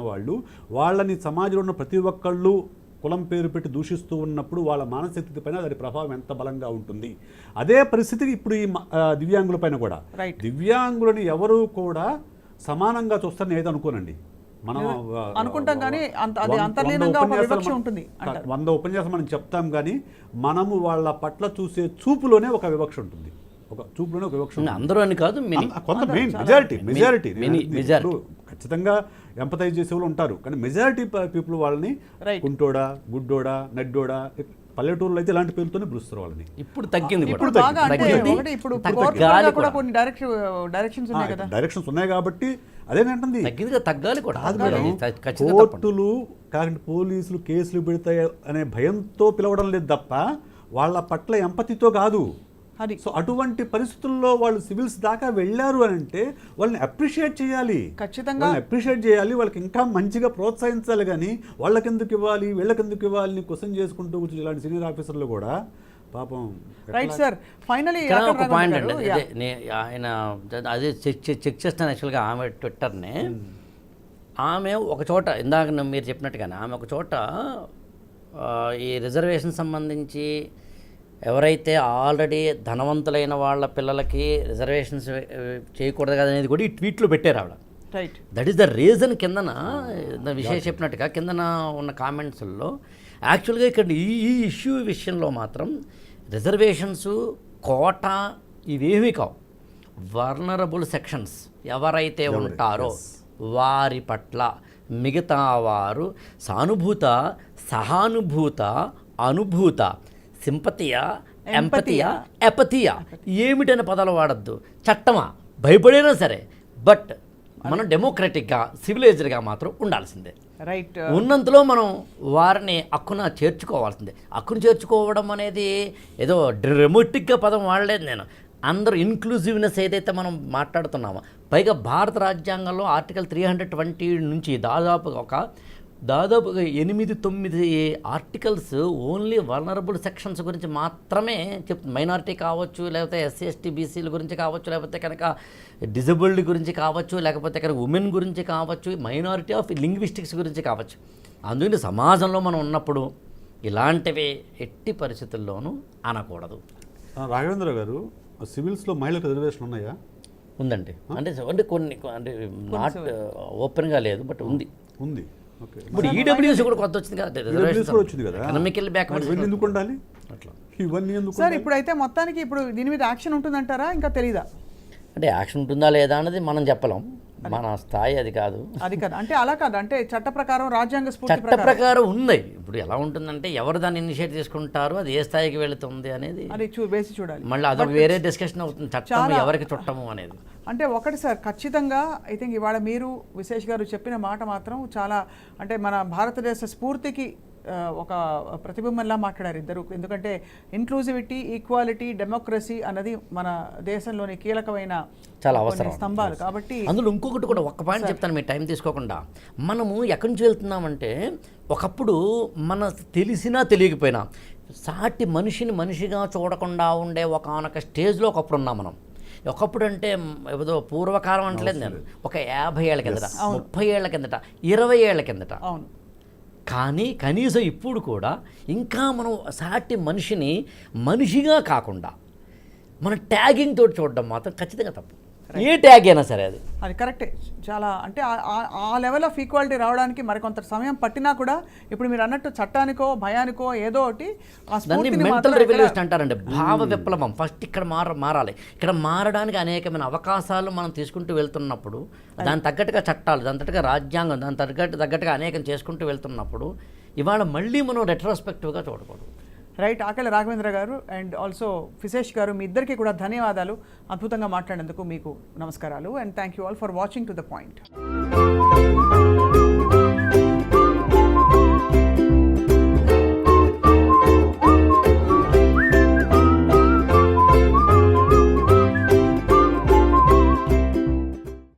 వాళ్ళని సమాజంలో ఉన్న ప్రతి ఒక్కళ్ళు కులం పేరు పెట్టి దూషిస్తూ ఉన్నప్పుడు వాళ్ళ మానసిక స్థితి పైన దాని ప్రభావం ఎంత బలంగా ఉంటుంది. అదే పరిస్థితి ఇప్పుడు ఈ దివ్యాంగుల పైన కూడా. దివ్యాంగులని ఎవరు కూడా సమానంగా చూస్తారని ఏదో అనుకోనండి. మనం అనుకుంటాం కానీ అది అంతర్లీనంగా ఒక వివక్ష ఉంటుంది అంటారు. 100 ఉపన్యాసం మనం చెప్తాం కానీ మనము వాళ్ళ పట్ల చూసే చూపులోనే ఒక వివక్ష ఉంటుంది, ఒక చూపులోనే ఒక వివక్ష ఉంటుంది. అందరూ అని కాదు, కొంత మెజారిటీ మెజారిటీ ఖచ్చితంగా ఎంపతైజ్ చేసే వాళ్ళు ఉంటారు, కానీ మెజారిటీ పీపుల్ వాళ్ళని కుంటోడా, గుడ్డోడా, నడ్డోడా, పల్లెటూరులో అయితే ఇలాంటి పేరుతోనే పిలుస్తారు వాళ్ళని. ఇప్పుడు తగ్గింది, ఇప్పుడు బాగా అంటే ఒకటి ఇప్పుడు కోర్టులో కూడా కొన్ని డైరెక్షన్స్ ఉన్నాయి కదా, డైరెక్షన్స్ ఉన్నాయి కాబట్టి అదేనంటుంది తగ్గింది, తగ్గాలి కూడా. కోర్టులు కాకుండా పోలీసులు కేసులు పెడతాయి అనే భయంతో పిలవడం లేదు తప్ప వాళ్ళ పట్ల ఎంపతితో కాదు. సో అటువంటి పరిస్థితుల్లో వాళ్ళు సివిల్స్ దాకా వెళ్ళారు అని అంటే వాళ్ళని అప్రిషియేట్ చేయాలి, ఖచ్చితంగా అప్రిషియేట్ చేయాలి, వాళ్ళకి ఇంకా మంచిగా ప్రోత్సహించాలి. కానీ వాళ్ళకి ఎందుకు ఇవ్వాలి, వీళ్ళకి ఎందుకు ఇవ్వాలి క్వశ్చన్ చేసుకుంటూ కూర్చొని ఇలాంటి సీనియర్ ఆఫీసర్లు కూడా పాపం. రైట్ సార్, ఫైనలీ ఒక పాయింట్ అండి, ఆయన అదే చెక్ చేస్తాను యాక్చువల్గా ఆమె ట్విట్టర్ని. ఆమె ఒక చోట ఇందాక మీరు చెప్పినట్టుగానే ఆమె ఒక చోట ఈ రిజర్వేషన్ సంబంధించి ఎవరైతే ఆల్రెడీ ధనవంతులైన వాళ్ళ పిల్లలకి రిజర్వేషన్స్ చేయకూడదు కదా అనేది కూడా ఈ ట్వీట్లో పెట్టారు ఆవిడ. Right, that is the reason. కిందన విషయం చెప్పినట్టుగా కిందన ఉన్న కామెంట్స్లో యాక్చువల్గా ఇక్కడ ఈ ఇష్యూ విషయంలో మాత్రం రిజర్వేషన్స్, కోటా ఇవేమీ కావు. వర్నరబుల్ సెక్షన్స్ ఎవరైతే ఉంటారో వారి పట్ల మిగతా వారు సానుభూత, సహానుభూత, అనుభూత, సింపతియా, ఎంపతియా, ఎపతియా ఏమిటనే పదాలు వాడద్దు. చట్టమా భయపడైనా సరే, బట్ మనం డెమోక్రటిక్గా, సివిలైజ్డ్గా మాత్రం ఉండాల్సిందే. రైట్, ఉన్నంతలో మనం వారిని హక్కున చేర్చుకోవాల్సిందే. హక్కును చేర్చుకోవడం అనేది ఏదో డ్రమటిక్గా పదం వాడలేదు నేను. అందరూ ఇన్క్లూజివ్నెస్ ఏదైతే మనం మాట్లాడుతున్నామో, పైగా భారత రాజ్యాంగంలో ఆర్టికల్ 320 నుంచి దాదాపుగా 8-9 ఆర్టికల్స్ ఓన్లీ వల్నరబుల్ సెక్షన్స్ గురించి మాత్రమే చెప్తుంది. మైనారిటీ కావచ్చు, లేకపోతే SC ST BCల గురించి కావచ్చు, లేకపోతే కనుక డిజబుల్డ్ గురించి కావచ్చు, లేకపోతే కనుక ఉమెన్ గురించి కావచ్చు, మైనారిటీ ఆఫ్ లింగ్విస్టిక్స్ గురించి కావచ్చు. అందుకని సమాజంలో మనం ఉన్నప్పుడు ఇలాంటివి ఎట్టి పరిస్థితుల్లోనూ అనకూడదు. రాఘవేంద్ర గారు, సివిల్స్లో మహిళలకు రిజర్వేషన్ ఉన్నాయా? ఉందండి, అంటే కొన్ని అంటే నాట్ ఓపెన్గా లేదు, బట్ ఉంది. ఇప్పుడు ఈడబ్ల్యూఎస్ కూడా కొత్త వచ్చింది కదా, ఎకనామికల్ బ్యాక్వర్డ్ ఎందుకు ఉండాలి అట్లా ఇవన్నీ ఎందుకు సార్? ఇప్పుడైతే మొత్తానికి ఇప్పుడు దీని మీద యాక్షన్ ఉంటుందంటారా, ఇంకా తెలీదా? అంటే యాక్షన్ ఉంటుందా లేదా అన్నది మనం చెప్పలేం, మన స్థాయి అది కాదు. అంటే అలా కాదు, అంటే చట్ట ప్రకారం, రాజ్యాంగ చట్ట ప్రకారం ఉంది. ఇప్పుడు ఎలా ఉంటుందంటే ఎవరు దాన్ని ఇనిషియేట్ చేసుకుంటారు, అది ఏ స్థాయికి వెళుతుంది అనేది అది వేసి చూడాలి. మళ్ళీ అదొక వేరే డిస్కషన్ అవుతుంది, చట్టం ఎవరికి చుట్టము అనేది. అంటే ఒకటి సార్, ఖచ్చితంగా ఐ థింక్ ఇవాళ మీరు విశేష్ గారు చెప్పిన మాట మాత్రం చాలా, అంటే మన భారతదేశ స్ఫూర్తికి ఒక ప్రతిబింబంలా మాట్లాడారు ఇద్దరు. ఎందుకంటే ఇంక్లూజివిటీ, ఈక్వాలిటీ, డెమోక్రసీ అన్నది మన దేశంలోని కీలకమైన చాలా అవసరం స్తంభాలు. కాబట్టి అందులో ఇంకొకటి కూడా ఒక్క పాయింట్ చెప్తాను, మీరు టైం తీసుకోకుండా. మనము ఎక్కడి నుంచి వెళ్తున్నామంటే, ఒకప్పుడు మన తెలిసినా తెలియకపోయినా సాటి మనిషిని మనిషిగా చూడకుండా ఉండే ఒకనొక స్టేజ్లో ఒకప్పుడు ఉన్నాం మనం. ఒకప్పుడు అంటే ఏదో పూర్వకాలం అంటలేదు నేను, ఒక 50 ఏళ్ల కిందట, 30 ఏళ్ల కిందట, 20 ఏళ్ల కిందట. అవును, కానీ కనీసం ఇప్పుడు కూడా ఇంకా మనం సాటి మనిషిని మనిషిగా కాకుండా మన ట్యాగింగ్ తోటి చూడడం మాత్రం ఖచ్చితంగా తప్పు. ఏ ట్యాగ్ అయినా సరే అది కరెక్టే. చాలా అంటే ఆ లెవెల్ ఆఫ్ ఈక్వాలిటీ రావడానికి మరికొంత సమయం పట్టినా కూడా ఇప్పుడు మీరు అన్నట్టు చట్టానికో భయానికో ఏదో ఒకటి మెంటల్ రెవల్యూషన్ అంటారండి, భావ విప్లవం. ఫస్ట్ ఇక్కడ మారాలి. ఇక్కడ మారడానికి అనేకమైన అవకాశాలు మనం తీసుకుంటూ వెళ్తున్నప్పుడు, దాని తగ్గట్టుగా చట్టాలు, దాని తగ్గట్టుగా రాజ్యాంగం, దాని తగ్గట్టుగా అనేకం చేసుకుంటూ వెళ్తున్నప్పుడు ఇవాళ మళ్ళీ మనం రెట్రోస్పెక్టివ్గా చూడకూడదు. రైట్, ఆకలి రాఘవేంద్ర గారు అండ్ ఆల్సో విశేష్ గారు, మీ ఇద్దరికి కూడా ధన్యవాదాలు. అద్భుతంగా మాట్లాడేందుకు మీకు నమస్కారాలు. And thank you all for watching to the point.